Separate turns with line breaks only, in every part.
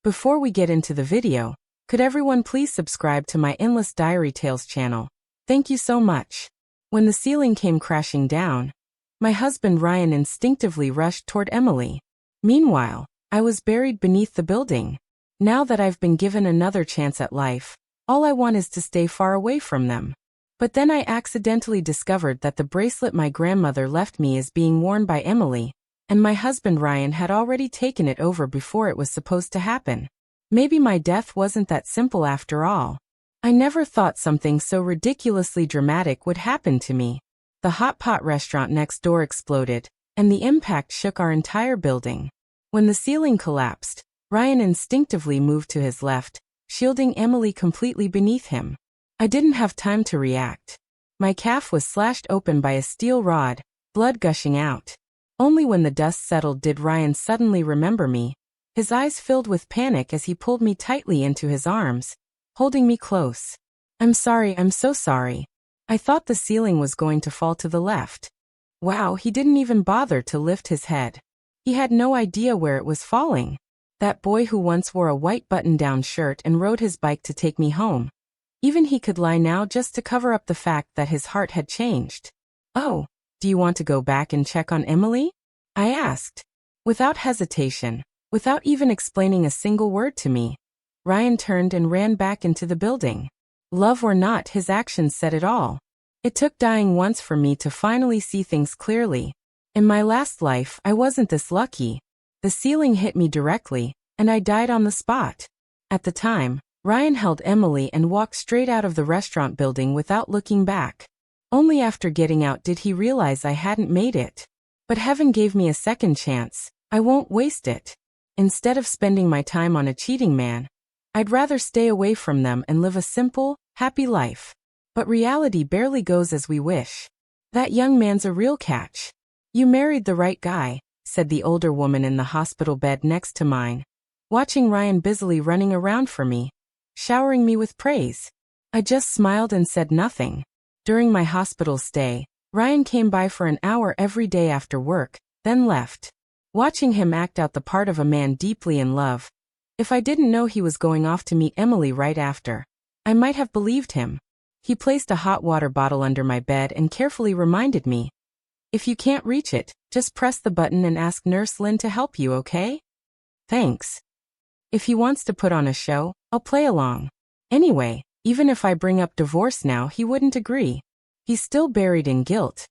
Before we get into the video, could everyone please subscribe to my Endless Diary Tales channel? Thank you so much. When the ceiling came crashing down, my husband Ryan instinctively rushed toward Emily. Meanwhile, I was buried beneath the building. Now that I've been given another chance at life, all I want is to stay far away from them. But then I accidentally discovered that the bracelet my grandmother left me is being worn by Emily, and my husband Ryan had already taken it over before it was supposed to happen. Maybe my death wasn't that simple after all. I never thought something so ridiculously dramatic would happen to me. The hot pot restaurant next door exploded, and the impact shook our entire building. When the ceiling collapsed, Ryan instinctively moved to his left, shielding Emily completely beneath him. I didn't have time to react. My calf was slashed open by a steel rod, blood gushing out. Only when the dust settled did Ryan suddenly remember me. His eyes filled with panic as he pulled me tightly into his arms, holding me close. I'm so sorry. I thought the ceiling was going to fall to the left. Wow, he didn't even bother to lift his head. He had no idea where it was falling. That boy who once wore a white button-down shirt and rode his bike to take me home. Even he could lie now just to cover up the fact that his heart had changed. Oh, do you want to go back and check on Emily? I asked. Without hesitation, without even explaining a single word to me, Ryan turned and ran back into the building. Love or not, his actions said it all. It took dying once for me to finally see things clearly. In my last life, I wasn't this lucky. The ceiling hit me directly, and I died on the spot. At the time, Ryan held Emily and walked straight out of the restaurant building without looking back. Only after getting out did he realize I hadn't made it. But heaven gave me a second chance. I won't waste it. Instead of spending my time on a cheating man, I'd rather stay away from them and live a simple, happy life. But reality barely goes as we wish. That young man's a real catch. You married the right guy, said the older woman in the hospital bed next to mine, watching Ryan busily running around for me, showering me with praise. I just smiled and said nothing. During my hospital stay, Ryan came by for an hour every day after work, then left. Watching him act out the part of a man deeply in love, if I didn't know he was going off to meet Emily right after, I might have believed him. He placed a hot water bottle under my bed and carefully reminded me, if you can't reach it, just press the button and ask Nurse Lynn to help you, okay? Thanks. If he wants to put on a show, I'll play along. Anyway, even if I bring up divorce now, he wouldn't agree. He's still buried in guilt.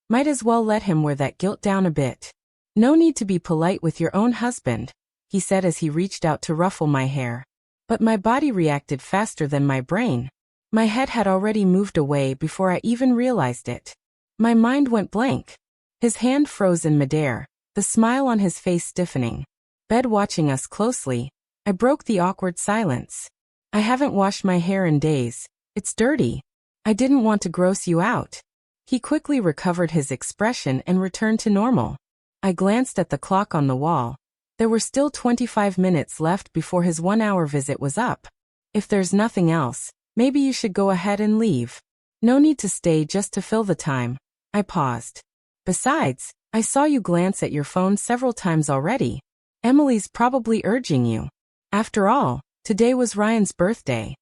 Might as well let him wear that guilt down a bit. No need to be polite with your own husband, he said as he reached out to ruffle my hair. But my body reacted faster than my brain. My head had already moved away before I even realized it. My mind went blank. His hand froze in midair, the smile on his face stiffening. Bed watching us closely, I broke the awkward silence. I haven't washed my hair in days. It's dirty. I didn't want to gross you out. He quickly recovered his expression and returned to normal. I glanced at the clock on the wall. There were still 25 minutes left before his 1-hour visit was up. If there's nothing else, maybe you should go ahead and leave. No need to stay just to fill the time. I paused. Besides, I saw you glance at your phone several times already. Emily's probably urging you. After all, today was Ryan's birthday.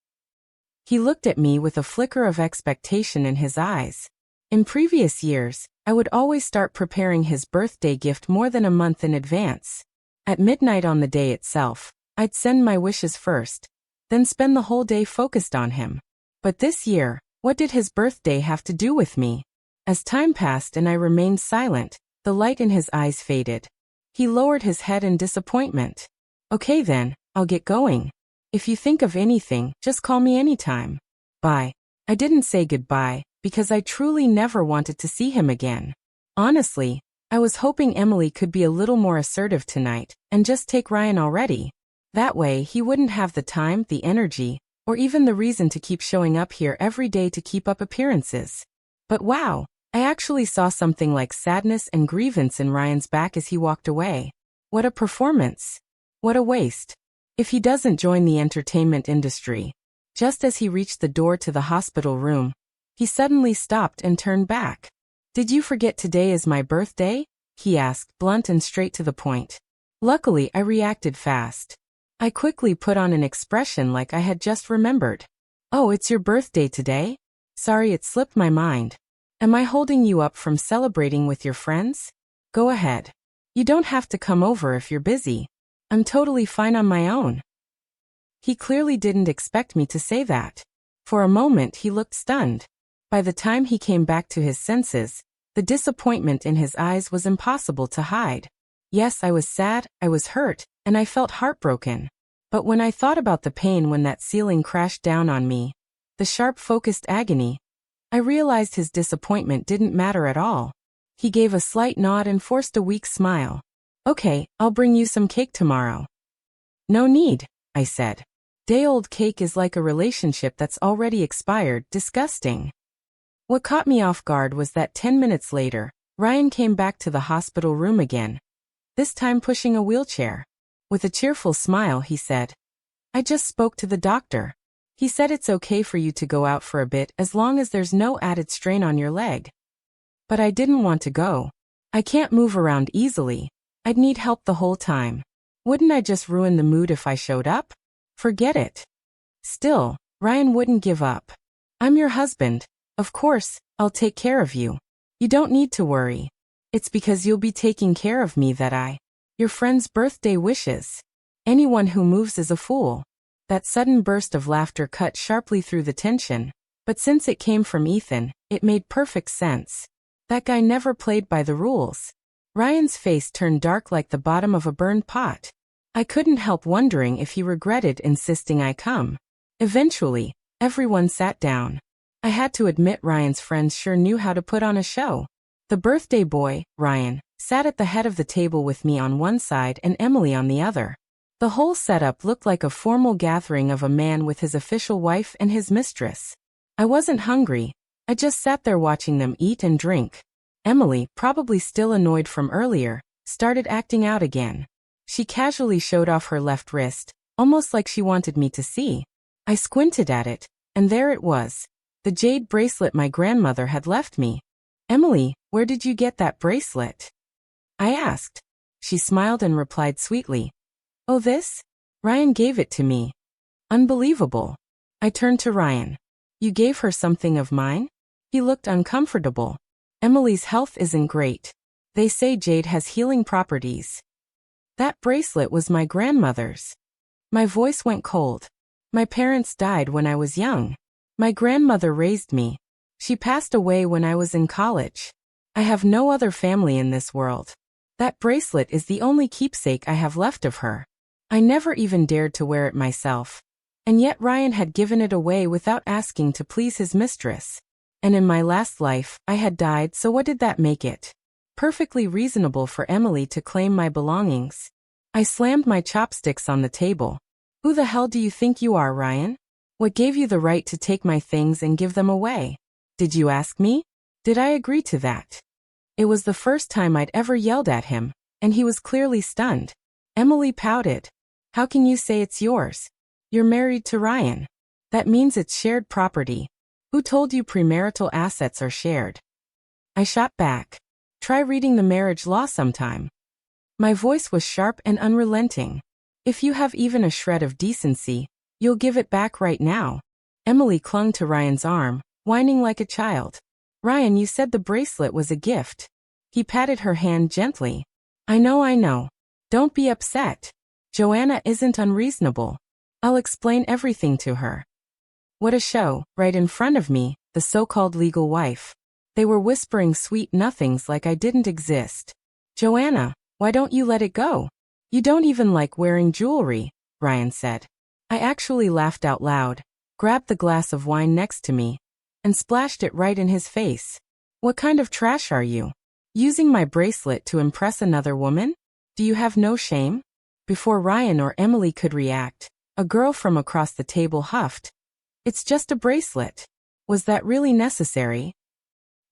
He looked at me with a flicker of expectation in his eyes. In previous years, I would always start preparing his birthday gift more than a month in advance. At midnight on the day itself, I'd send my wishes first, then spend the whole day focused on him. But this year, what did his birthday have to do with me? As time passed and I remained silent, the light in his eyes faded. He lowered his head in disappointment. Okay then, I'll get going. If you think of anything, just call me anytime. Bye. I didn't say goodbye, because I truly never wanted to see him again. Honestly, I was hoping Emily could be a little more assertive tonight, and just take Ryan already. That way he wouldn't have the time, the energy, or even the reason to keep showing up here every day to keep up appearances. But wow, I actually saw something like sadness and grievance in Ryan's back as he walked away. What a performance. What a waste. If he doesn't join the entertainment industry. Just as he reached the door to the hospital room, he suddenly stopped and turned back. Did you forget today is my birthday? He asked, blunt and straight to the point. Luckily, I reacted fast. I quickly put on an expression like I had just remembered. Oh, it's your birthday today? Sorry, it slipped my mind. Am I holding you up from celebrating with your friends? Go ahead. You don't have to come over if you're busy. I'm totally fine on my own. He clearly didn't expect me to say that. For a moment he looked stunned. By the time he came back to his senses, the disappointment in his eyes was impossible to hide. Yes, I was sad, I was hurt, and I felt heartbroken. But when I thought about the pain when that ceiling crashed down on me, the sharp focused agony, I realized his disappointment didn't matter at all. He gave a slight nod and forced a weak smile. Okay, I'll bring you some cake tomorrow. No need, I said. Day-old cake is like a relationship that's already expired, disgusting. What caught me off guard was that 10 minutes later, Ryan came back to the hospital room again, this time pushing a wheelchair. With a cheerful smile, he said, I just spoke to the doctor. He said it's okay for you to go out for a bit as long as there's no added strain on your leg. But I didn't want to go. I can't move around easily. I'd need help the whole time. Wouldn't I just ruin the mood if I showed up? Forget it. Still, Ryan wouldn't give up. I'm your husband. Of course, I'll take care of you. You don't need to worry. It's because you'll be taking care of me that your friend's birthday wishes. Anyone who moves is a fool. That sudden burst of laughter cut sharply through the tension, but since it came from Ethan, it made perfect sense. That guy never played by the rules. Ryan's face turned dark like the bottom of a burned pot. I couldn't help wondering if he regretted insisting I come. Eventually, everyone sat down. I had to admit Ryan's friends sure knew how to put on a show. The birthday boy, Ryan, sat at the head of the table with me on one side and Emily on the other. The whole setup looked like a formal gathering of a man with his official wife and his mistress. I wasn't hungry. I just sat there watching them eat and drink. Emily, probably still annoyed from earlier, started acting out again. She casually showed off her left wrist, almost like she wanted me to see. I squinted at it, and there it was. The jade bracelet my grandmother had left me. Emily, where did you get that bracelet? I asked. She smiled and replied sweetly, Oh, this? Ryan gave it to me. Unbelievable. I turned to Ryan. You gave her something of mine? He looked uncomfortable. Emily's health isn't great. They say jade has healing properties. That bracelet was my grandmother's. My voice went cold. My parents died when I was young. My grandmother raised me. She passed away when I was in college. I have no other family in this world. That bracelet is the only keepsake I have left of her. I never even dared to wear it myself. And yet Ryan had given it away without asking to please his mistress. And in my last life, I had died, so what did that make it? Perfectly reasonable for Emily to claim my belongings. I slammed my chopsticks on the table. Who the hell do you think you are, Ryan? What gave you the right to take my things and give them away? Did you ask me? Did I agree to that? It was the first time I'd ever yelled at him, and he was clearly stunned. Emily pouted. How can you say it's yours? You're married to Ryan. That means it's shared property. Who told you premarital assets are shared? I shot back. Try reading the marriage law sometime. My voice was sharp and unrelenting. If you have even a shred of decency, you'll give it back right now. Emily clung to Ryan's arm, whining like a child. Ryan, you said the bracelet was a gift. He patted her hand gently. I know. Don't be upset. Joanna isn't unreasonable. I'll explain everything to her. What a show, right in front of me, the so-called legal wife. They were whispering sweet nothings like I didn't exist. Joanna, why don't you let it go? You don't even like wearing jewelry, Ryan said. I actually laughed out loud, grabbed the glass of wine next to me, and splashed it right in his face. What kind of trash are you? Using my bracelet to impress another woman? Do you have no shame? Before Ryan or Emily could react, a girl from across the table huffed. It's just a bracelet. Was that really necessary?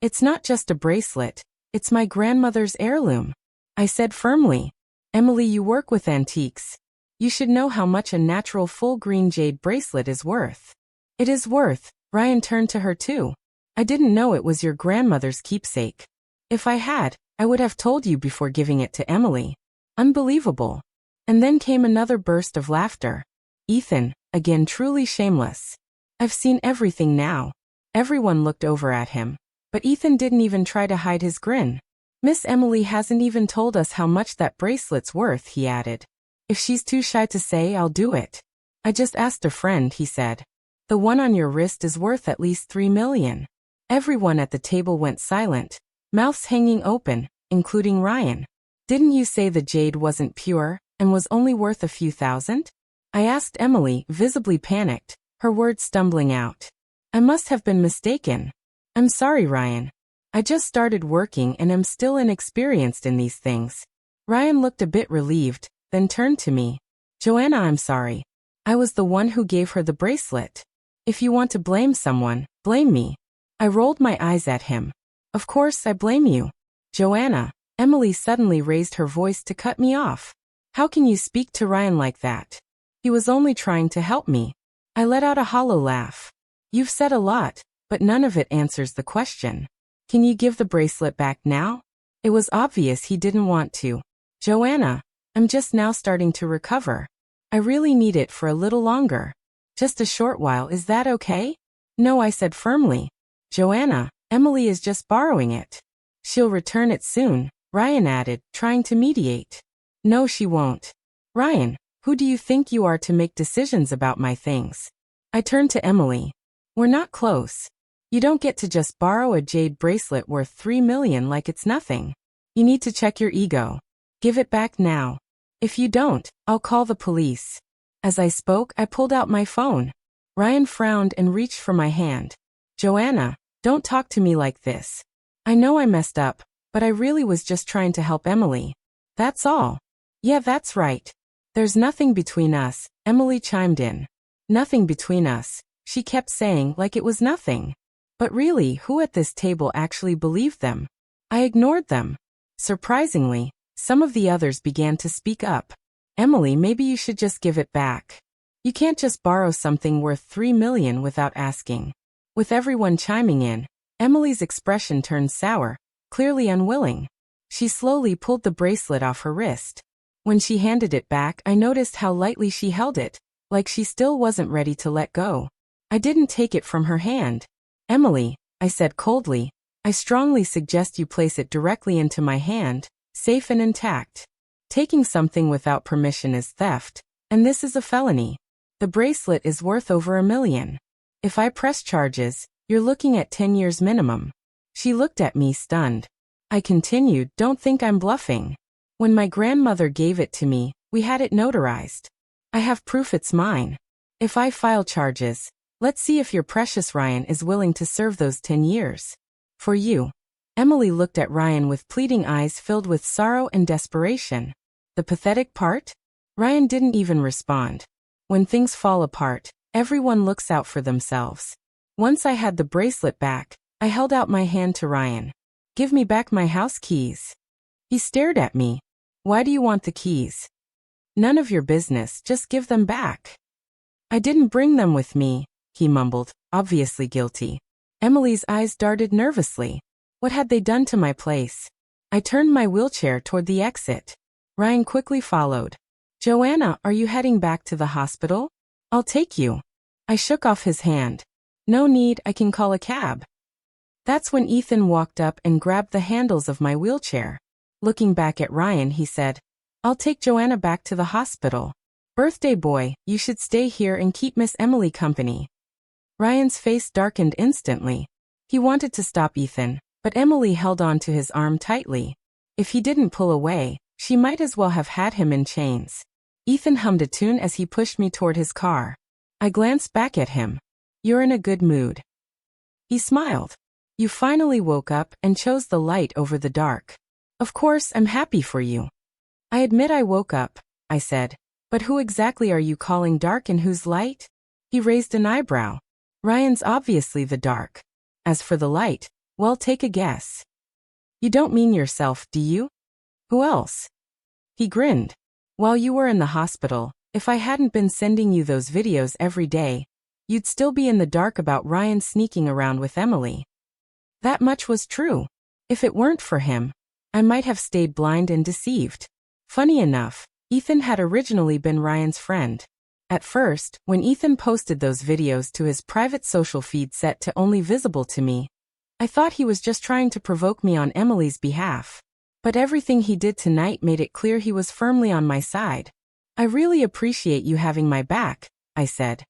It's not just a bracelet, it's my grandmother's heirloom, I said firmly. Emily, you work with antiques. You should know how much a natural full green jade bracelet is worth. It is worth. Ryan turned to her too. I didn't know it was your grandmother's keepsake. If I had, I would have told you before giving it to Emily. Unbelievable. And then came another burst of laughter. Ethan, again truly shameless. I've seen everything now. Everyone looked over at him. But Ethan didn't even try to hide his grin. Miss Emily hasn't even told us how much that bracelet's worth, he added. If she's too shy to say, I'll do it. I just asked a friend, he said. The one on your wrist is worth at least 3 million. Everyone at the table went silent, mouths hanging open, including Ryan. Didn't you say the jade wasn't pure, and was only worth a few thousand? I asked Emily, visibly panicked, her words stumbling out. I must have been mistaken. I'm sorry, Ryan. I just started working and am still inexperienced in these things. Ryan looked a bit relieved, then turned to me. Joanna, I'm sorry. I was the one who gave her the bracelet. If you want to blame someone, blame me. I rolled my eyes at him. Of course I blame you. Joanna. Emily suddenly raised her voice to cut me off. How can you speak to Ryan like that? He was only trying to help me. I let out a hollow laugh. You've said a lot, but none of it answers the question. Can you give the bracelet back now? It was obvious he didn't want to. Joanna, I'm just now starting to recover. I really need it for a little longer. Just a short while, is that okay? No, I said firmly. Joanna, Emily is just borrowing it. She'll return it soon, Ryan added, trying to mediate. No, she won't. Ryan, who do you think you are to make decisions about my things? I turned to Emily. We're not close. You don't get to just borrow a jade bracelet worth 3 million like it's nothing. You need to check your ego. Give it back now. If you don't, I'll call the police. As I spoke, I pulled out my phone. Ryan frowned and reached for my hand. Joanna, don't talk to me like this. I know I messed up, but I really was just trying to help Emily. That's all. Yeah, that's right. There's nothing between us, Emily chimed in. Nothing between us, she kept saying like it was nothing. But really, who at this table actually believed them? I ignored them. Surprisingly, some of the others began to speak up. Emily, maybe you should just give it back. You can't just borrow something worth 3 million without asking. With everyone chiming in, Emily's expression turned sour, clearly unwilling. She slowly pulled the bracelet off her wrist. When she handed it back, I noticed how lightly she held it, like she still wasn't ready to let go. I didn't take it from her hand. Emily, I said coldly, I strongly suggest you place it directly into my hand, safe and intact. Taking something without permission is theft, and this is a felony. The bracelet is worth over 1 million. If I press charges, you're looking at 10 years minimum. She looked at me stunned. I continued, don't think I'm bluffing. When my grandmother gave it to me, we had it notarized. I have proof it's mine. If I file charges, let's see if your precious Ryan is willing to serve those 10 years. For you. Emily looked at Ryan with pleading eyes filled with sorrow and desperation. The pathetic part? Ryan didn't even respond. When things fall apart, everyone looks out for themselves. Once I had the bracelet back, I held out my hand to Ryan. Give me back my house keys. He stared at me. Why do you want the keys? None of your business, just give them back. I didn't bring them with me, he mumbled, obviously guilty. Emily's eyes darted nervously. What had they done to my place? I turned my wheelchair toward the exit. Ryan quickly followed. Joanna, are you heading back to the hospital? I'll take you. I shook off his hand. No need, I can call a cab. That's when Ethan walked up and grabbed the handles of my wheelchair. Looking back at Ryan, he said, I'll take Joanna back to the hospital. Birthday boy, you should stay here and keep Miss Emily company. Ryan's face darkened instantly. He wanted to stop Ethan, but Emily held on to his arm tightly. If he didn't pull away, she might as well have had him in chains. Ethan hummed a tune as he pushed me toward his car. I glanced back at him. You're in a good mood. He smiled. You finally woke up and chose the light over the dark. Of course, I'm happy for you. I admit I woke up, I said. But who exactly are you calling dark and who's light? He raised an eyebrow. Ryan's obviously the dark. As for the light, well, take a guess. You don't mean yourself, do you? Who else? He grinned. While you were in the hospital, if I hadn't been sending you those videos every day, you'd still be in the dark about Ryan sneaking around with Emily. That much was true. If it weren't for him, I might have stayed blind and deceived. Funny enough, Ethan had originally been Ryan's friend. At first, when Ethan posted those videos to his private social feed set to only visible to me, I thought he was just trying to provoke me on Emily's behalf. But everything he did tonight made it clear he was firmly on my side. I really appreciate you having my back, I said.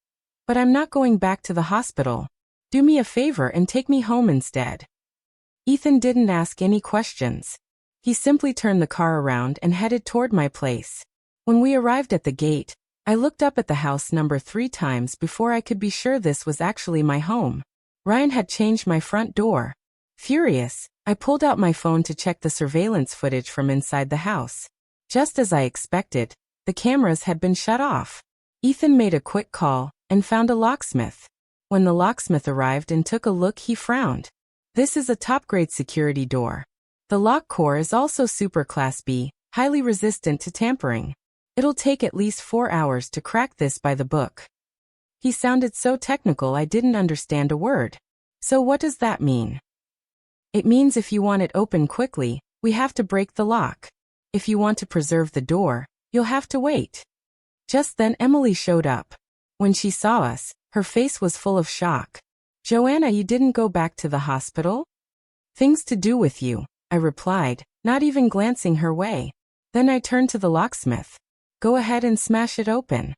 But I'm not going back to the hospital. Do me a favor and take me home instead. Ethan didn't ask any questions. He simply turned the car around and headed toward my place. When we arrived at the gate, I looked up at the house number 3 times before I could be sure this was actually my home. Ryan had changed my front door. Furious, I pulled out my phone to check the surveillance footage from inside the house. Just as I expected, the cameras had been shut off. Ethan made a quick call and found a locksmith. When the locksmith arrived and took a look, he frowned. This is a top-grade security door. The lock core is also super class B, highly resistant to tampering. It'll take at least 4 hours to crack this by the book. He sounded so technical I didn't understand a word. So what does that mean? It means if you want it open quickly, we have to break the lock. If you want to preserve the door, you'll have to wait. Just then Emily showed up. When she saw us, her face was full of shock. Joanna, you didn't go back to the hospital? Things to do with you, I replied, not even glancing her way. Then I turned to the locksmith. Go ahead and smash it open.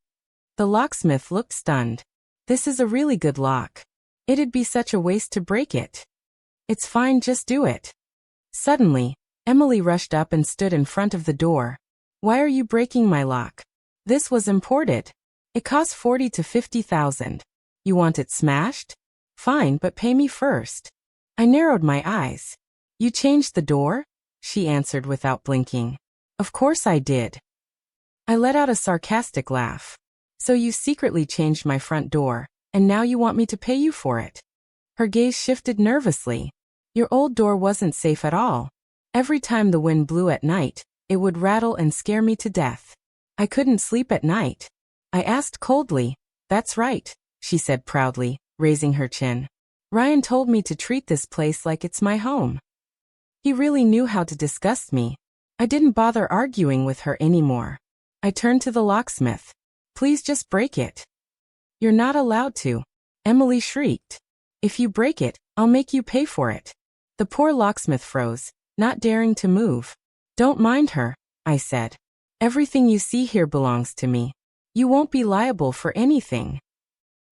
The locksmith looked stunned. This is a really good lock. It'd be such a waste to break it. It's fine, just do it. Suddenly, Emily rushed up and stood in front of the door. Why are you breaking my lock? This was imported. It cost 40 to 50,000. You want it smashed? Fine, but pay me first. I narrowed my eyes. You changed the door? She answered without blinking. Of course I did. I let out a sarcastic laugh. So you secretly changed my front door, and now you want me to pay you for it? Her gaze shifted nervously. Your old door wasn't safe at all. Every time the wind blew at night, it would rattle and scare me to death. I couldn't sleep at night. I asked coldly. That's right, she said proudly, raising her chin. Ryan told me to treat this place like it's my home. He really knew how to disgust me. I didn't bother arguing with her anymore. I turned to the locksmith. Please just break it. You're not allowed to, Emily shrieked. If you break it, I'll make you pay for it. The poor locksmith froze, not daring to move. Don't mind her, I said. Everything you see here belongs to me. You won't be liable for anything.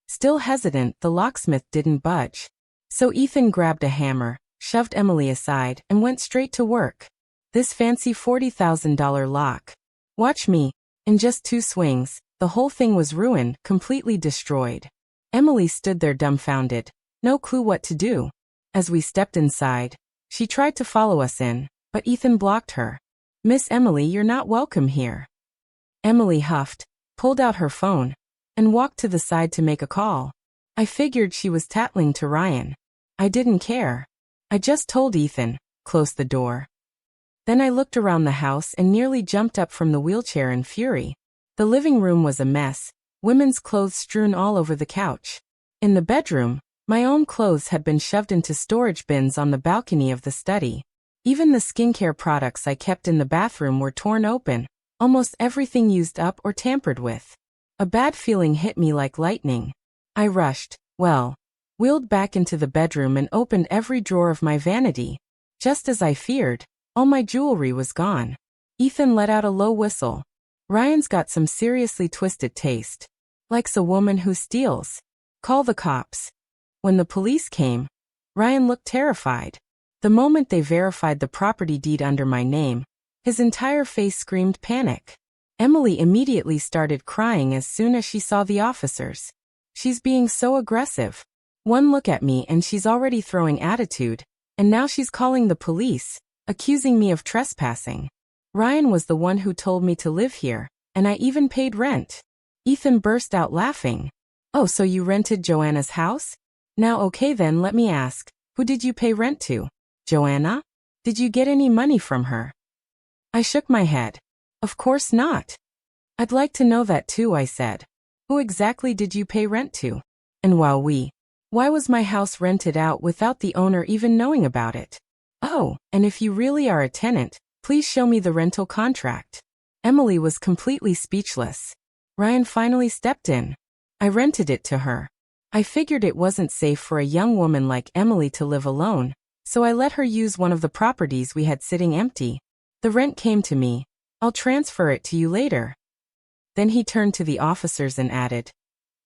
Still hesitant, the locksmith didn't budge. So Ethan grabbed a hammer, shoved Emily aside, and went straight to work. This fancy $40,000 lock. Watch me. In just 2 swings, the whole thing was ruined, completely destroyed. Emily stood there dumbfounded, no clue what to do. As we stepped inside, she tried to follow us in, but Ethan blocked her. Miss Emily, you're not welcome here. Emily huffed, pulled out her phone, and walked to the side to make a call. I figured she was tattling to Ryan. I didn't care. I just told Ethan, close the door. Then I looked around the house and nearly jumped up from the wheelchair in fury. The living room was a mess, women's clothes strewn all over the couch. In the bedroom, my own clothes had been shoved into storage bins on the balcony of the study. Even the skincare products I kept in the bathroom were torn open, almost everything used up or tampered with. A bad feeling hit me like lightning. I wheeled back into the bedroom and opened every drawer of my vanity. Just as I feared, all my jewelry was gone. Ethan let out a low whistle. Ryan's got some seriously twisted taste. Likes a woman who steals. Call the cops. When the police came, Ryan looked terrified. The moment they verified the property deed under my name, his entire face screamed panic. Emily immediately started crying as soon as she saw the officers. She's being so aggressive. One look at me and she's already throwing attitude, and now she's calling the police, accusing me of trespassing. Ryan was the one who told me to live here, and I even paid rent. Ethan burst out laughing. Oh, so you rented Joanna's house? Now okay then, let me ask, who did you pay rent to? Joanna? Did you get any money from her? I shook my head. Of course not. I'd like to know that too, I said. Who exactly did you pay rent to? And why was my house rented out without the owner even knowing about it? Oh, and if you really are a tenant, please show me the rental contract. Emily was completely speechless. Ryan finally stepped in. I rented it to her. I figured it wasn't safe for a young woman like Emily to live alone, so I let her use one of the properties we had sitting empty. The rent came to me. I'll transfer it to you later. Then he turned to the officers and added,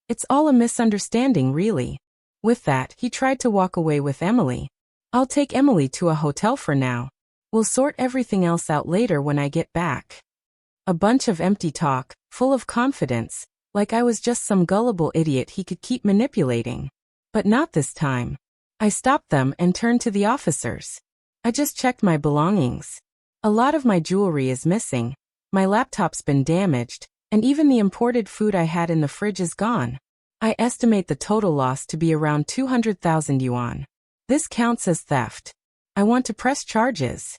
"It's all a misunderstanding, really." With that, he tried to walk away with Emily. "I'll take Emily to a hotel for now. We'll sort everything else out later when I get back." A bunch of empty talk, full of confidence, like I was just some gullible idiot he could keep manipulating. But not this time. I stopped them and turned to the officers. "I just checked my belongings. A lot of my jewelry is missing, my laptop's been damaged, and even the imported food I had in the fridge is gone. I estimate the total loss to be around 200,000 yuan. This counts as theft. I want to press charges."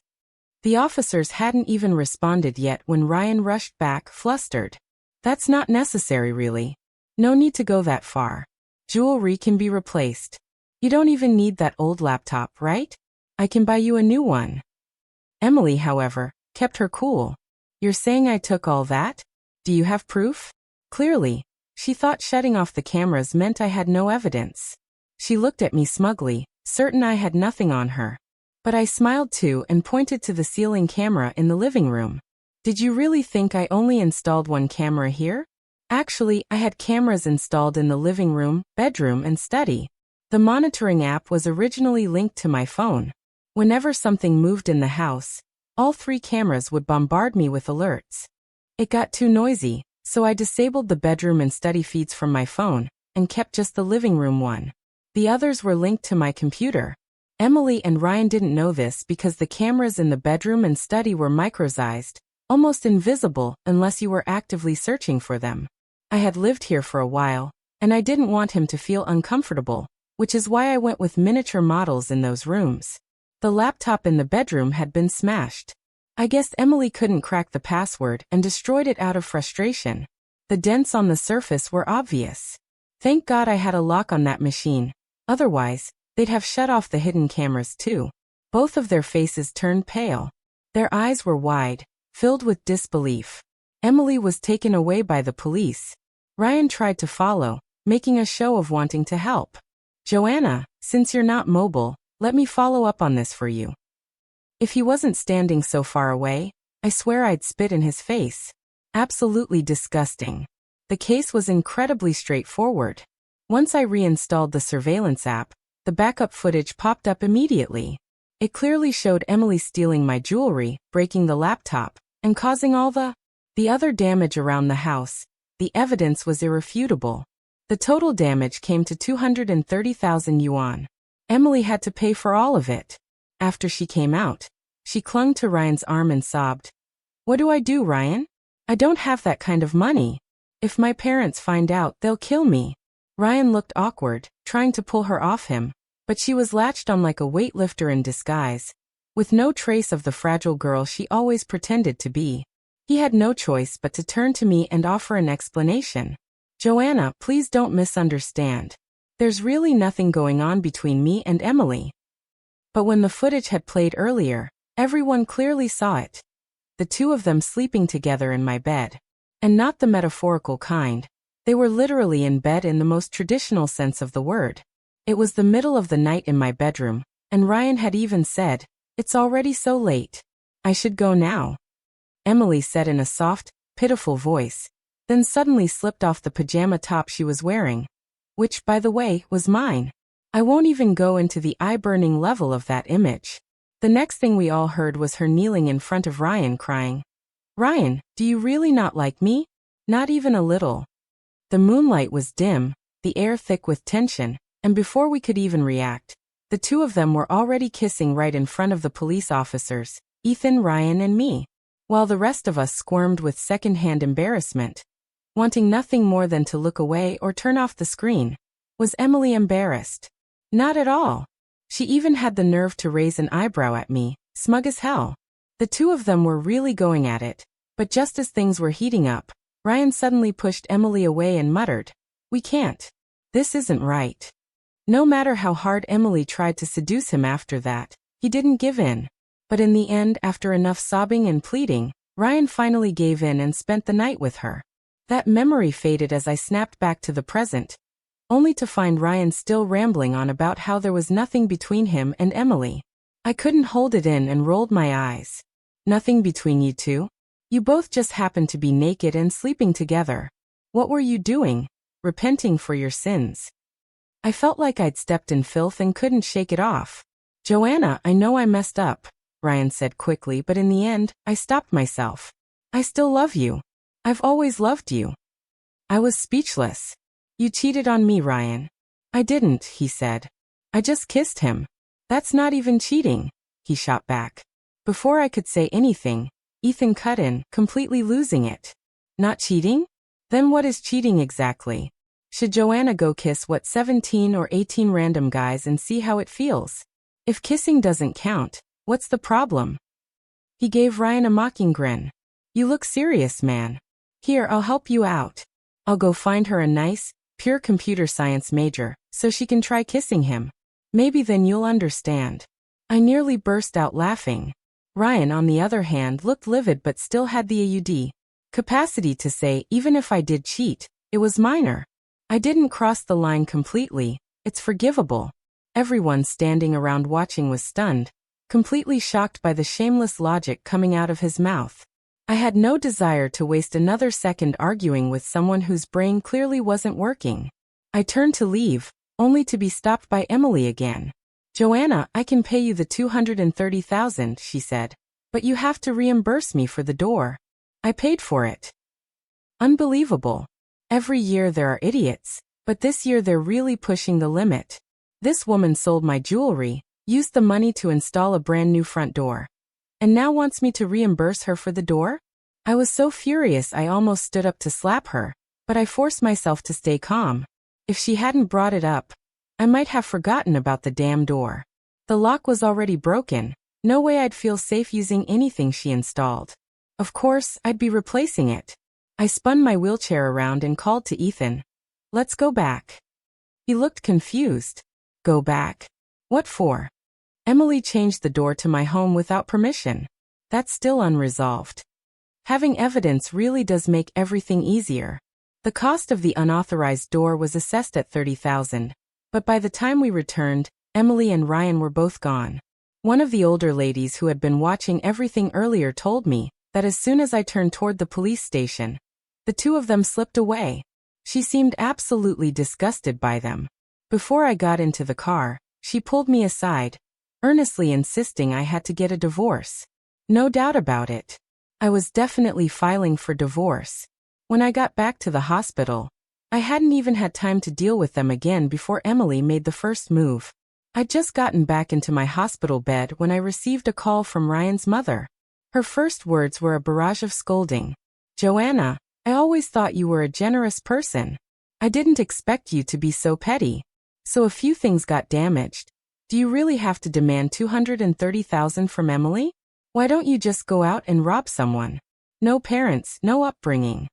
The officers hadn't even responded yet when Ryan rushed back, flustered. "That's not necessary, really. No need to go that far. Jewelry can be replaced. You don't even need that old laptop, right? I can buy you a new one." Emily, however, kept her cool. "You're saying I took all that? Do you have proof?" Clearly, she thought shutting off the cameras meant I had no evidence. She looked at me smugly, certain I had nothing on her. But I smiled too and pointed to the ceiling camera in the living room. "Did you really think I only installed one camera here? Actually, I had cameras installed in the living room, bedroom, and study. The monitoring app was originally linked to my phone. Whenever something moved in the house, all 3 cameras would bombard me with alerts. It got too noisy, so I disabled the bedroom and study feeds from my phone and kept just the living room one. The others were linked to my computer. Emily and Ryan didn't know this because the cameras in the bedroom and study were microsized, almost invisible unless you were actively searching for them. I had lived here for a while, and I didn't want him to feel uncomfortable, which is why I went with miniature models in those rooms. The laptop in the bedroom had been smashed. I guess Emily couldn't crack the password and destroyed it out of frustration. The dents on the surface were obvious. Thank God I had a lock on that machine. Otherwise, they'd have shut off the hidden cameras too. Both of their faces turned pale. Their eyes were wide, filled with disbelief. Emily was taken away by the police. Ryan tried to follow, making a show of wanting to help. "Joanna, since you're not mobile, let me follow up on this for you." If he wasn't standing so far away, I swear I'd spit in his face. Absolutely disgusting. The case was incredibly straightforward. Once I reinstalled the surveillance app, the backup footage popped up immediately. It clearly showed Emily stealing my jewelry, breaking the laptop, and causing all the other damage around the house. The evidence was irrefutable. The total damage came to 230,000 yuan. Emily had to pay for all of it. After she came out, she clung to Ryan's arm and sobbed. "What do I do, Ryan? I don't have that kind of money. If my parents find out, they'll kill me." Ryan looked awkward, trying to pull her off him, but she was latched on like a weightlifter in disguise, with no trace of the fragile girl she always pretended to be. He had no choice but to turn to me and offer an explanation. "Joanna, please don't misunderstand. There's really nothing going on between me and Emily." But when the footage had played earlier, everyone clearly saw it. The 2 of them sleeping together in my bed. And not the metaphorical kind. They were literally in bed in the most traditional sense of the word. It was the middle of the night in my bedroom, and Ryan had even said, "It's already so late. I should go now." Emily said in a soft, pitiful voice, then suddenly slipped off the pajama top she was wearing. Which, by the way, was mine. I won't even go into the eye-burning level of that image. The next thing we all heard was her kneeling in front of Ryan crying, "Ryan, do you really not like me? Not even a little." The moonlight was dim, the air thick with tension, and before we could even react, the 2 of them were already kissing right in front of the police officers, Ethan, Ryan, and me, while the rest of us squirmed with second-hand embarrassment. Wanting nothing more than to look away or turn off the screen. Was Emily embarrassed? Not at all. She even had the nerve to raise an eyebrow at me, smug as hell. The 2 of them were really going at it, but just as things were heating up, Ryan suddenly pushed Emily away and muttered, "We can't. This isn't right." No matter how hard Emily tried to seduce him after that, he didn't give in. But in the end, after enough sobbing and pleading, Ryan finally gave in and spent the night with her. That memory faded as I snapped back to the present, only to find Ryan still rambling on about how there was nothing between him and Emily. I couldn't hold it in and rolled my eyes. Nothing between you two? You both just happened to be naked and sleeping together. What were you doing? Repenting for your sins. I felt like I'd stepped in filth and couldn't shake it off. Joanna, I know I messed up, Ryan said quickly, but in the end, I stopped myself. I still love you. I've always loved you. I was speechless. You cheated on me, Ryan. I didn't, he said. I just kissed him. That's not even cheating, he shot back. Before I could say anything, Ethan cut in, completely losing it. Not cheating? Then what is cheating exactly? Should Joanna go kiss 17 or 18 random guys and see how it feels? If kissing doesn't count, what's the problem? He gave Ryan a mocking grin. You look serious, man. Here, I'll help you out. I'll go find her a nice, pure computer science major, so she can try kissing him. Maybe then you'll understand. I nearly burst out laughing. Ryan, on the other hand, looked livid but still had the AUD capacity to say, even if I did cheat, it was minor. I didn't cross the line completely, it's forgivable. Everyone standing around watching was stunned, completely shocked by the shameless logic coming out of his mouth. I had no desire to waste another second arguing with someone whose brain clearly wasn't working. I turned to leave, only to be stopped by Emily again. Joanna, I can pay you the $230,000, she said, but you have to reimburse me for the door. I paid for it. Unbelievable. Every year there are idiots, but this year they're really pushing the limit. This woman sold my jewelry, used the money to install a brand new front door, and now wants me to reimburse her for the door? I was so furious I almost stood up to slap her, but I forced myself to stay calm. If she hadn't brought it up, I might have forgotten about the damn door. The lock was already broken, no way I'd feel safe using anything she installed. Of course, I'd be replacing it. I spun my wheelchair around and called to Ethan. Let's go back. He looked confused. Go back? What for? Emily changed the door to my home without permission. That's still unresolved. Having evidence really does make everything easier. The cost of the unauthorized door was assessed at $30,000, but by the time we returned, Emily and Ryan were both gone. One of the older ladies who had been watching everything earlier told me that as soon as I turned toward the police station, the two of them slipped away. She seemed absolutely disgusted by them. Before I got into the car, she pulled me aside, earnestly insisting I had to get a divorce. No doubt about it. I was definitely filing for divorce. When I got back to the hospital, I hadn't even had time to deal with them again before Emily made the first move. I'd just gotten back into my hospital bed when I received a call from Ryan's mother. Her first words were a barrage of scolding. Joanna, I always thought you were a generous person. I didn't expect you to be so petty. So a few things got damaged. Do you really have to demand $230,000 from Emily? Why don't you just go out and rob someone? No parents, no upbringing.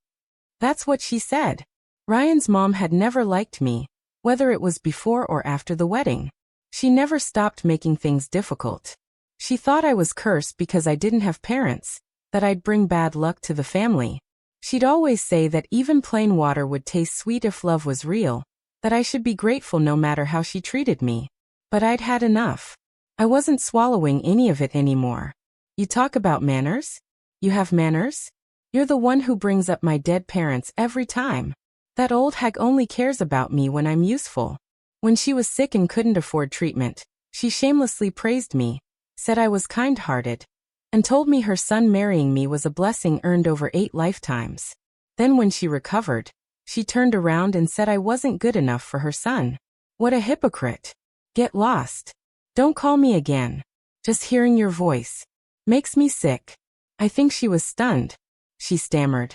That's what she said. Ryan's mom had never liked me, whether it was before or after the wedding. She never stopped making things difficult. She thought I was cursed because I didn't have parents, that I'd bring bad luck to the family. She'd always say that even plain water would taste sweet if love was real, that I should be grateful no matter how she treated me. But I'd had enough. I wasn't swallowing any of it anymore. You talk about manners? You have manners? You're the one who brings up my dead parents every time. That old hag only cares about me when I'm useful. When she was sick and couldn't afford treatment, she shamelessly praised me, said I was kind-hearted, and told me her son marrying me was a blessing earned over 8 lifetimes. Then when she recovered, she turned around and said I wasn't good enough for her son. What a hypocrite. Get lost. Don't call me again. Just hearing your voice makes me sick. I think she was stunned. She stammered.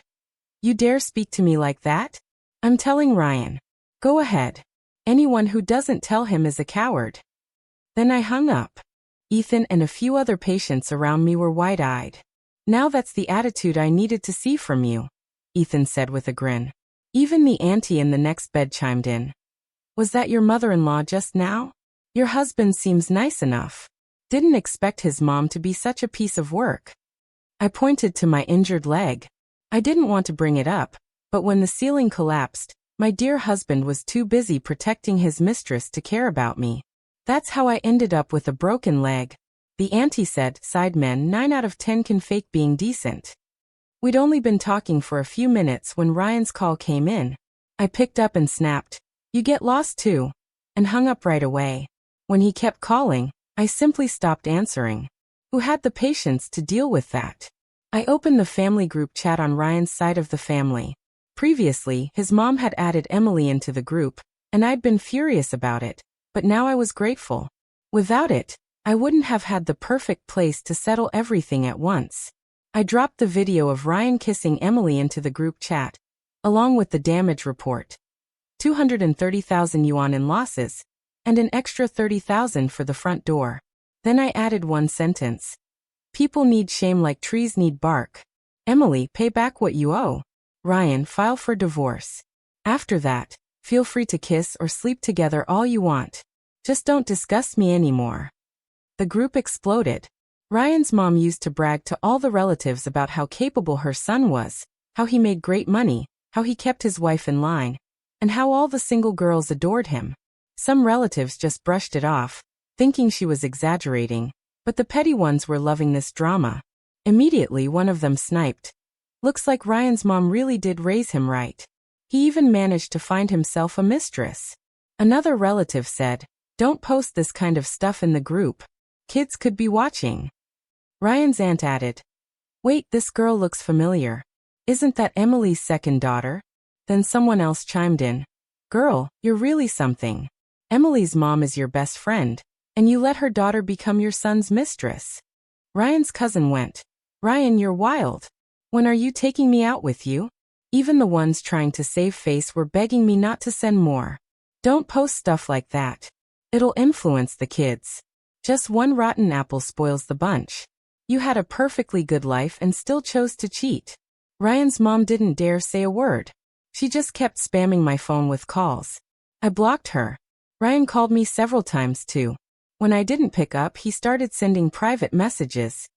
You dare speak to me like that? I'm telling Ryan. Go ahead. Anyone who doesn't tell him is a coward. Then I hung up. Ethan and a few other patients around me were wide-eyed. Now that's the attitude I needed to see from you, Ethan said with a grin. Even the auntie in the next bed chimed in. Was that your mother-in-law just now? Your husband seems nice enough. Didn't expect his mom to be such a piece of work. I pointed to my injured leg. I didn't want to bring it up, but when the ceiling collapsed, my dear husband was too busy protecting his mistress to care about me. That's how I ended up with a broken leg. The auntie said, "Sidemen 9 out of 10 can fake being decent." We'd only been talking for a few minutes when Ryan's call came in. I picked up and snapped, "You get lost too," and hung up right away. When he kept calling, I simply stopped answering. Who had the patience to deal with that? I opened the family group chat on Ryan's side of the family. Previously, his mom had added Emily into the group, and I'd been furious about it, but now I was grateful. Without it, I wouldn't have had the perfect place to settle everything at once. I dropped the video of Ryan kissing Emily into the group chat, along with the damage report. 230,000 yuan in losses, and an extra 30,000 for the front door. Then I added one sentence. People need shame like trees need bark. Emily, pay back what you owe. Ryan, file for divorce. After that, feel free to kiss or sleep together all you want. Just don't disgust me anymore. The group exploded. Ryan's mom used to brag to all the relatives about how capable her son was, how he made great money, how he kept his wife in line, and how all the single girls adored him. Some relatives just brushed it off, thinking she was exaggerating, but the petty ones were loving this drama. Immediately one of them sniped. Looks like Ryan's mom really did raise him right. He even managed to find himself a mistress. Another relative said, "Don't post this kind of stuff in the group. Kids could be watching." Ryan's aunt added, "Wait, this girl looks familiar. Isn't that Emily's second daughter?" Then someone else chimed in, "Girl, you're really something. Emily's mom is your best friend, and you let her daughter become your son's mistress." Ryan's cousin went, "Ryan, you're wild. When are you taking me out with you?" Even the ones trying to save face were begging me not to send more. "Don't post stuff like that. It'll influence the kids. Just one rotten apple spoils the bunch. You had a perfectly good life and still chose to cheat." Ryan's mom didn't dare say a word. She just kept spamming my phone with calls. I blocked her. Ryan called me several times too. When I didn't pick up, he started sending private messages.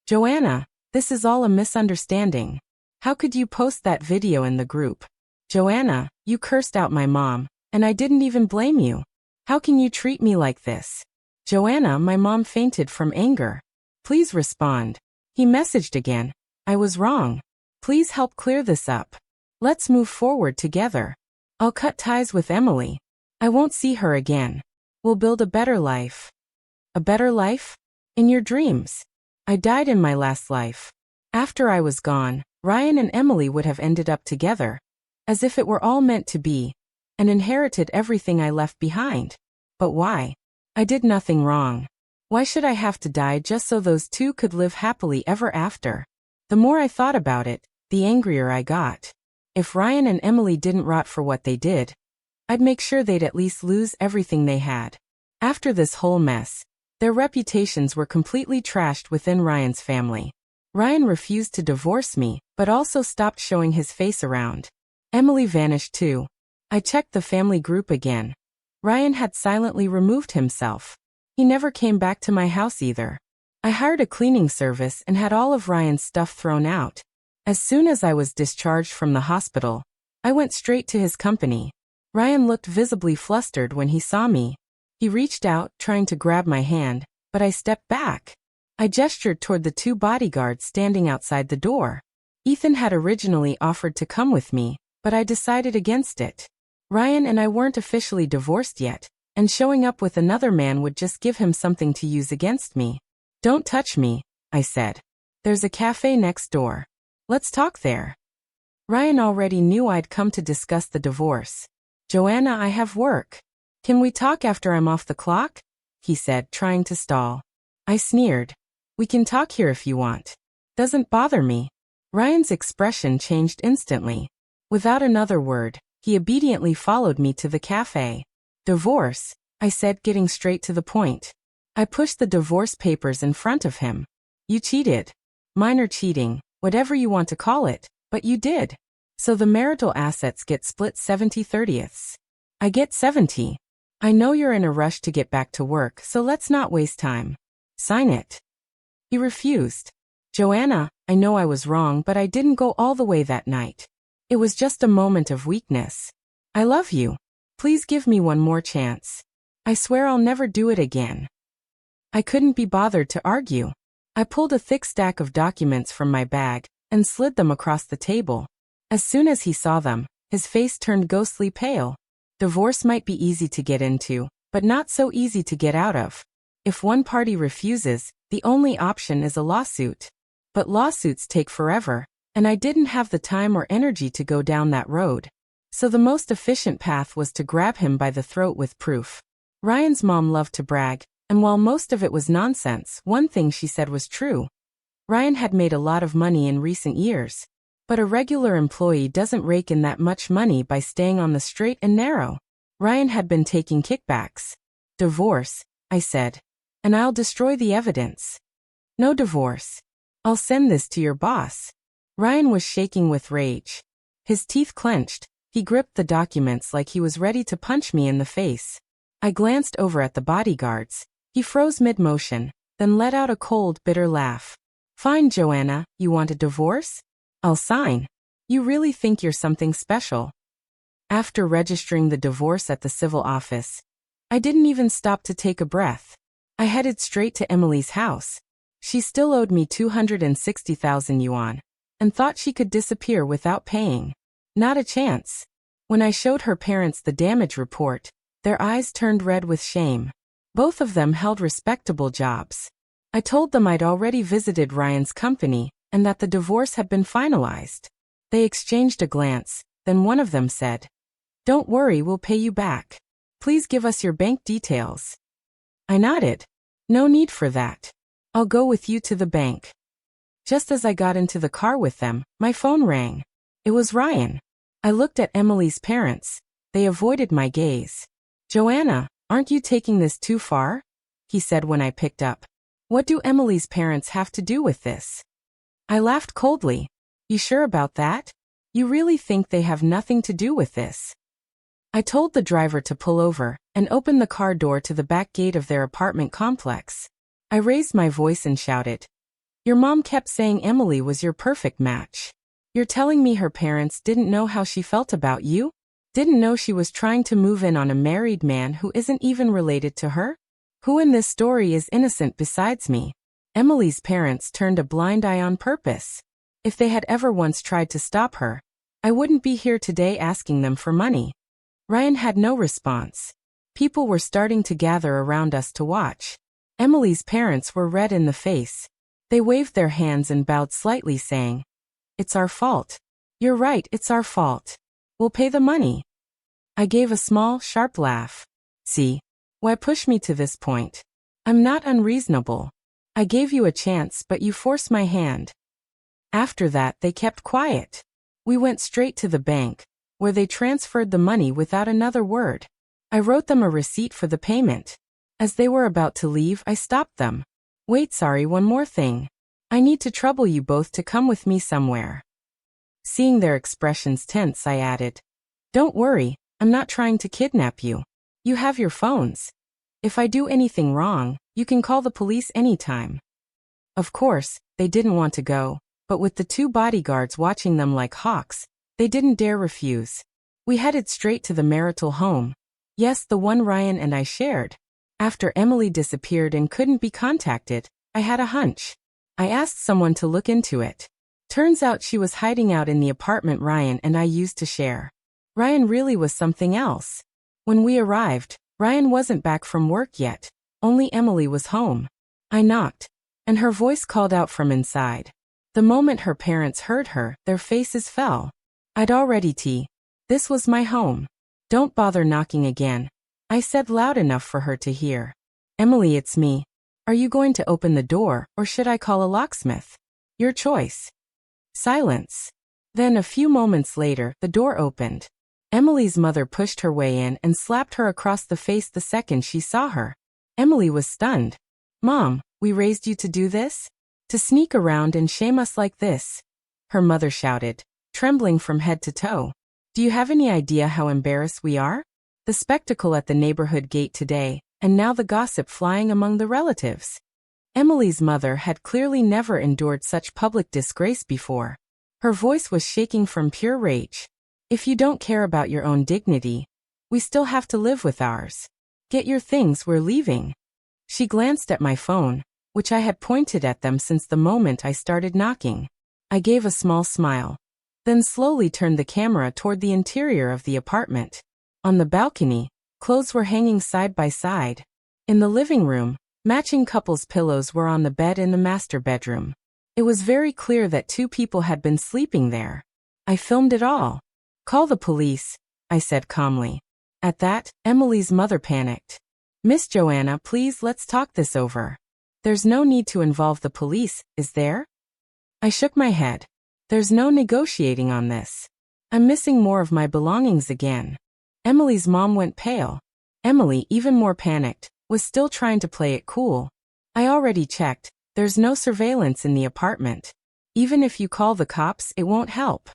"Joanna, this is all a misunderstanding. How could you post that video in the group? Joanna, you cursed out my mom, and I didn't even blame you. How can you treat me like this? Joanna, my mom fainted from anger. Please respond." He messaged again. "I was wrong. Please help clear this up. Let's move forward together. I'll cut ties with Emily. I won't see her again. We'll build a better life." A better life? In your dreams. I died in my last life. After I was gone, Ryan and Emily would have ended up together, as if it were all meant to be, and inherited everything I left behind. But why? I did nothing wrong. Why should I have to die just so those two could live happily ever after? The more I thought about it, the angrier I got. If Ryan and Emily didn't rot for what they did, I'd make sure they'd at least lose everything they had. After this whole mess, their reputations were completely trashed within Ryan's family. Ryan refused to divorce me, but also stopped showing his face around. Emily vanished too. I checked the family group again. Ryan had silently removed himself. He never came back to my house either. I hired a cleaning service and had all of Ryan's stuff thrown out. As soon as I was discharged from the hospital, I went straight to his company. Ryan looked visibly flustered when he saw me. He reached out, trying to grab my hand, but I stepped back. I gestured toward the 2 bodyguards standing outside the door. Ethan had originally offered to come with me, but I decided against it. Ryan and I weren't officially divorced yet, and showing up with another man would just give him something to use against me. "Don't touch me," I said. "There's a cafe next door. Let's talk there." Ryan already knew I'd come to discuss the divorce. "Joanna, I have work. Can we talk after I'm off the clock?" he said, trying to stall. I sneered. "We can talk here if you want. Doesn't bother me." Ryan's expression changed instantly. Without another word, he obediently followed me to the cafe. "Divorce?" I said, getting straight to the point. I pushed the divorce papers in front of him. "You cheated. Minor cheating, whatever you want to call it, but you did. So the marital assets get split 70/30. I get 70. I know you're in a rush to get back to work, so let's not waste time. Sign it." He refused. Joanna, I know I was wrong, but I didn't go all the way that night. It was just a moment of weakness. I love you. Please give me one more chance. I swear I'll never do it again. I couldn't be bothered to argue. I pulled a thick stack of documents from my bag and slid them across the table. As soon as he saw them, his face turned ghostly pale. Divorce might be easy to get into, but not so easy to get out of. If one party refuses, the only option is a lawsuit. But lawsuits take forever, and I didn't have the time or energy to go down that road. So the most efficient path was to grab him by the throat with proof. Ryan's mom loved to brag, and while most of it was nonsense, one thing she said was true. Ryan had made a lot of money in recent years. But a regular employee doesn't rake in that much money by staying on the straight and narrow. Ryan had been taking kickbacks. Divorce, I said. And I'll destroy the evidence. No divorce. I'll send this to your boss. Ryan was shaking with rage. His teeth clenched. He gripped the documents like he was ready to punch me in the face. I glanced over at the bodyguards. He froze mid-motion, then let out a cold, bitter laugh. Fine, Joanna, you want a divorce? I'll sign. You really think you're something special. After registering the divorce at the civil office, I didn't even stop to take a breath. I headed straight to Emily's house. She still owed me 260,000 yuan, and thought she could disappear without paying. Not a chance. When I showed her parents the damage report, their eyes turned red with shame. Both of them held respectable jobs. I told them I'd already visited Ryan's company, and that the divorce had been finalized. They exchanged a glance, then one of them said, "Don't worry, we'll pay you back. Please give us your bank details." I nodded. No need for that. I'll go with you to the bank. Just as I got into the car with them, my phone rang. It was Ryan. I looked at Emily's parents. They avoided my gaze. "Joanna, aren't you taking this too far?" he said when I picked up. "What do Emily's parents have to do with this?" I laughed coldly. "You sure about that? You really think they have nothing to do with this?" I told the driver to pull over and open the car door to the back gate of their apartment complex. I raised my voice and shouted, "Your mom kept saying Emily was your perfect match. You're telling me her parents didn't know how she felt about you? Didn't know she was trying to move in on a married man who isn't even related to her? Who in this story is innocent besides me?" Emily's parents turned a blind eye on purpose. If they had ever once tried to stop her, I wouldn't be here today asking them for money. Ryan had no response. People were starting to gather around us to watch. Emily's parents were red in the face. They waved their hands and bowed slightly, saying, "It's our fault. You're right, it's our fault. We'll pay the money." I gave a small, sharp laugh. "See? Why push me to this point? I'm not unreasonable. I gave you a chance, but you forced my hand." After that, they kept quiet. We went straight to the bank, where they transferred the money without another word. I wrote them a receipt for the payment. As they were about to leave, I stopped them. "Wait, sorry, one more thing. I need to trouble you both to come with me somewhere." Seeing their expressions tense, I added, "Don't worry, I'm not trying to kidnap you. You have your phones. If I do anything wrong, you can call the police anytime." Of course, they didn't want to go, but with the two bodyguards watching them like hawks, they didn't dare refuse. We headed straight to the marital home. Yes, the one Ryan and I shared. After Emily disappeared and couldn't be contacted, I had a hunch. I asked someone to look into it. Turns out she was hiding out in the apartment Ryan and I used to share. Ryan really was something else. When we arrived, Ryan wasn't back from work yet. Only Emily was home. I knocked, and her voice called out from inside. The moment her parents heard her, their faces fell. I'd already This was my home. "Don't bother knocking again," I said loud enough for her to hear. "Emily, it's me. Are you going to open the door, or should I call a locksmith? Your choice." Silence. Then a few moments later, the door opened. Emily's mother pushed her way in and slapped her across the face the second she saw her. Emily was stunned. "Mom, we raised you to do this? To sneak around and shame us like this?" her mother shouted, trembling from head to toe. "Do you have any idea how embarrassed we are? The spectacle at the neighborhood gate today, and now the gossip flying among the relatives." Emily's mother had clearly never endured such public disgrace before. Her voice was shaking from pure rage. If you don't care about your own dignity, we still have to live with ours. Get your things, we're leaving. She glanced at my phone, which I had pointed at them since the moment I started knocking. I gave a small smile, then slowly turned the camera toward the interior of the apartment. On the balcony, clothes were hanging side by side. In the living room, matching couples' pillows were on the bed in the master bedroom. It was very clear that two people had been sleeping there. I filmed it all. Call the police, I said calmly. At that, Emily's mother panicked. Miss Joanna, please, let's talk this over. There's no need to involve the police, is there? I shook my head. There's no negotiating on this. I'm missing more of my belongings again. Emily's mom went pale. Emily, even more panicked, was still trying to play it cool. I already checked. There's no surveillance in the apartment. Even if you call the cops, it won't help.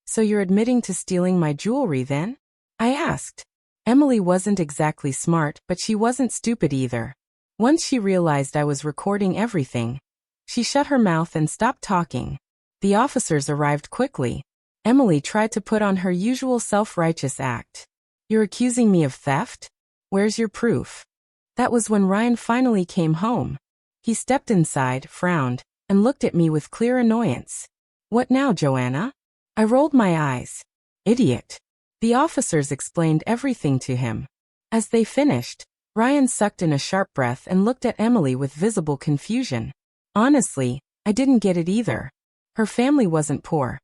So you're admitting to stealing my jewelry then? I asked. Emily wasn't exactly smart, but she wasn't stupid either. Once she realized I was recording everything, she shut her mouth and stopped talking. The officers arrived quickly. Emily tried to put on her usual self-righteous act. You're accusing me of theft? Where's your proof? That was when Ryan finally came home. He stepped inside, frowned, and looked at me with clear annoyance. What now, Joanna? I rolled my eyes. Idiot. The officers explained everything to him. As they finished, Ryan sucked in a sharp breath and looked at Emily with visible confusion. Honestly, I didn't get it either. Her family wasn't poor.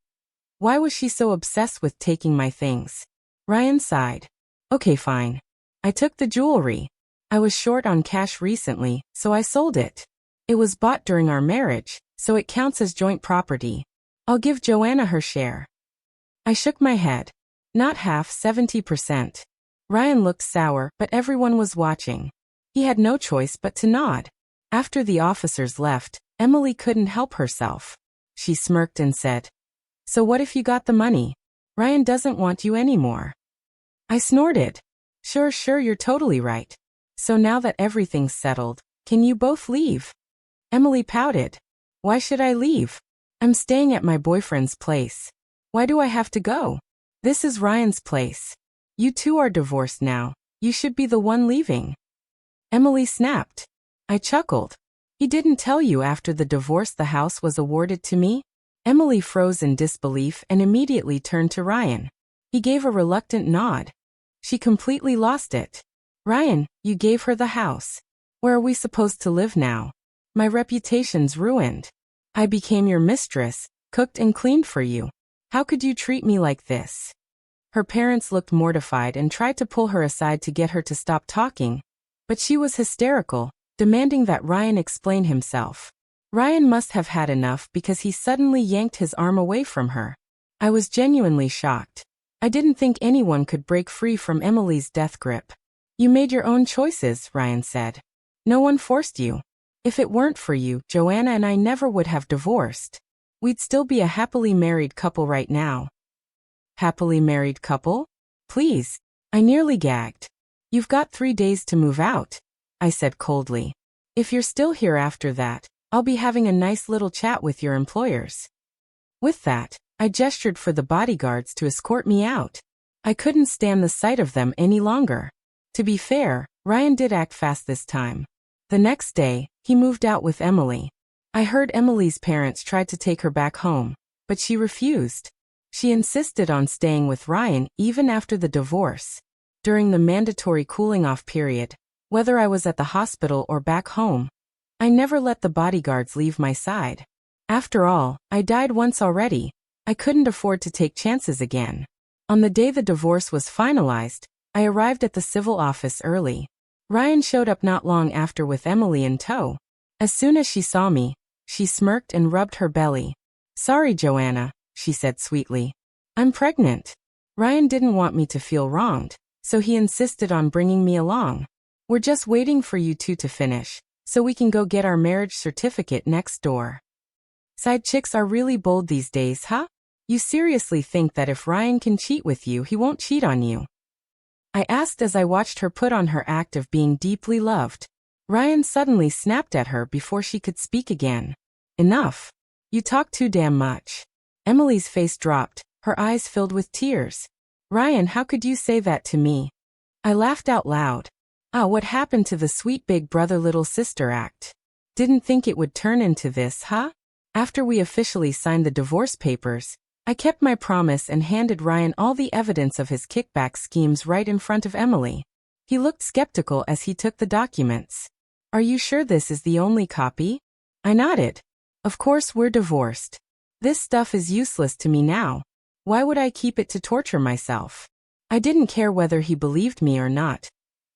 Why was she so obsessed with taking my things? Ryan sighed. Okay, fine. I took the jewelry. I was short on cash recently, so I sold it. It was bought during our marriage, so it counts as joint property. I'll give Joanna her share. I shook my head. Not half, 70%. Ryan looked sour, but everyone was watching. He had no choice but to nod. After the officers left, Emily couldn't help herself. She smirked and said, So what if you got the money? Ryan doesn't want you anymore. I snorted. Sure, you're totally right. So now that everything's settled, can you both leave? Emily pouted. Why should I leave? I'm staying at my boyfriend's place. Why do I have to go? This is Ryan's place. You two are divorced now. You should be the one leaving. Emily snapped. I chuckled. He didn't tell you after the divorce the house was awarded to me? Emily froze in disbelief and immediately turned to Ryan. He gave a reluctant nod. She completely lost it. Ryan, you gave her the house. Where are we supposed to live now? My reputation's ruined. I became your mistress, cooked and cleaned for you. How could you treat me like this? Her parents looked mortified and tried to pull her aside to get her to stop talking, but she was hysterical, demanding that Ryan explain himself. Ryan must have had enough because he suddenly yanked his arm away from her. I was genuinely shocked. I didn't think anyone could break free from Emily's death grip. You made your own choices, Ryan said. No one forced you. If it weren't for you, Joanna and I never would have divorced. We'd still be a happily married couple right now. Happily married couple? Please. I nearly gagged. You've got 3 days to move out, I said coldly. If you're still here after that, I'll be having a nice little chat with your employers. With that, I gestured for the bodyguards to escort me out. I couldn't stand the sight of them any longer. To be fair, Ryan did act fast this time. The next day, he moved out with Emily. I heard Emily's parents tried to take her back home, but she refused. She insisted on staying with Ryan even after the divorce. During the mandatory cooling-off period, whether I was at the hospital or back home, I never let the bodyguards leave my side. After all, I died once already. I couldn't afford to take chances again. On the day the divorce was finalized, I arrived at the civil office early. Ryan showed up not long after with Emily in tow. As soon as she saw me, she smirked and rubbed her belly. Sorry, Joanna, she said sweetly. I'm pregnant. Ryan didn't want me to feel wronged, so he insisted on bringing me along. We're just waiting for you two to finish, so we can go get our marriage certificate next door. Side chicks are really bold these days, huh? You seriously think that if Ryan can cheat with you, he won't cheat on you? I asked as I watched her put on her act of being deeply loved. Ryan suddenly snapped at her before she could speak again. Enough. You talk too damn much. Emily's face dropped, her eyes filled with tears. Ryan, how could you say that to me? I laughed out loud. What happened to the sweet big brother little sister act? Didn't think it would turn into this, huh? After we officially signed the divorce papers, I kept my promise and handed Ryan all the evidence of his kickback schemes right in front of Emily. He looked skeptical as he took the documents. Are you sure this is the only copy? I nodded. Of course we're divorced. This stuff is useless to me now. Why would I keep it to torture myself? I didn't care whether he believed me or not.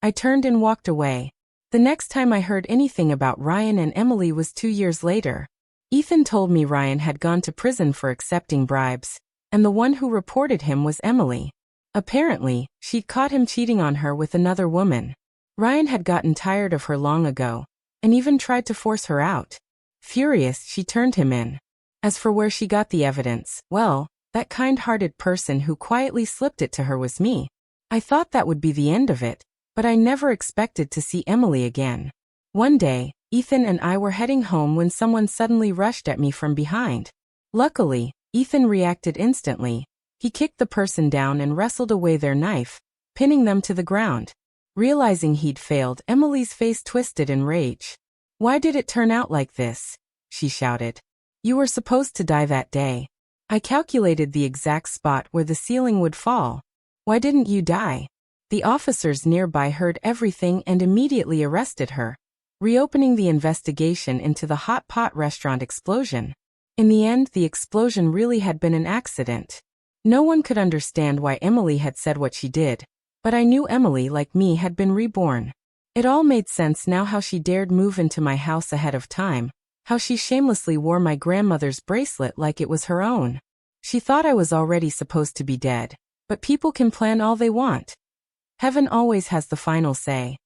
I turned and walked away. The next time I heard anything about Ryan and Emily was 2 years later. Ethan told me Ryan had gone to prison for accepting bribes, and the one who reported him was Emily. Apparently, she'd caught him cheating on her with another woman. Ryan had gotten tired of her long ago, and even tried to force her out. Furious, she turned him in. As for where she got the evidence, well, that kind-hearted person who quietly slipped it to her was me. I thought that would be the end of it, but I never expected to see Emily again. One day, Ethan and I were heading home when someone suddenly rushed at me from behind. Luckily, Ethan reacted instantly. He kicked the person down and wrestled away their knife, pinning them to the ground. Realizing he'd failed, Emily's face twisted in rage. Why did it turn out like this? She shouted. You were supposed to die that day. I calculated the exact spot where the ceiling would fall. Why didn't you die? The officers nearby heard everything and immediately arrested her, reopening the investigation into the hot pot restaurant explosion. In the end, the explosion really had been an accident. No one could understand why Emily had said what she did, but I knew Emily, like me, had been reborn. It all made sense now: how she dared move into my house ahead of time, how she shamelessly wore my grandmother's bracelet like it was her own. She thought I was already supposed to be dead, but people can plan all they want. Heaven always has the final say.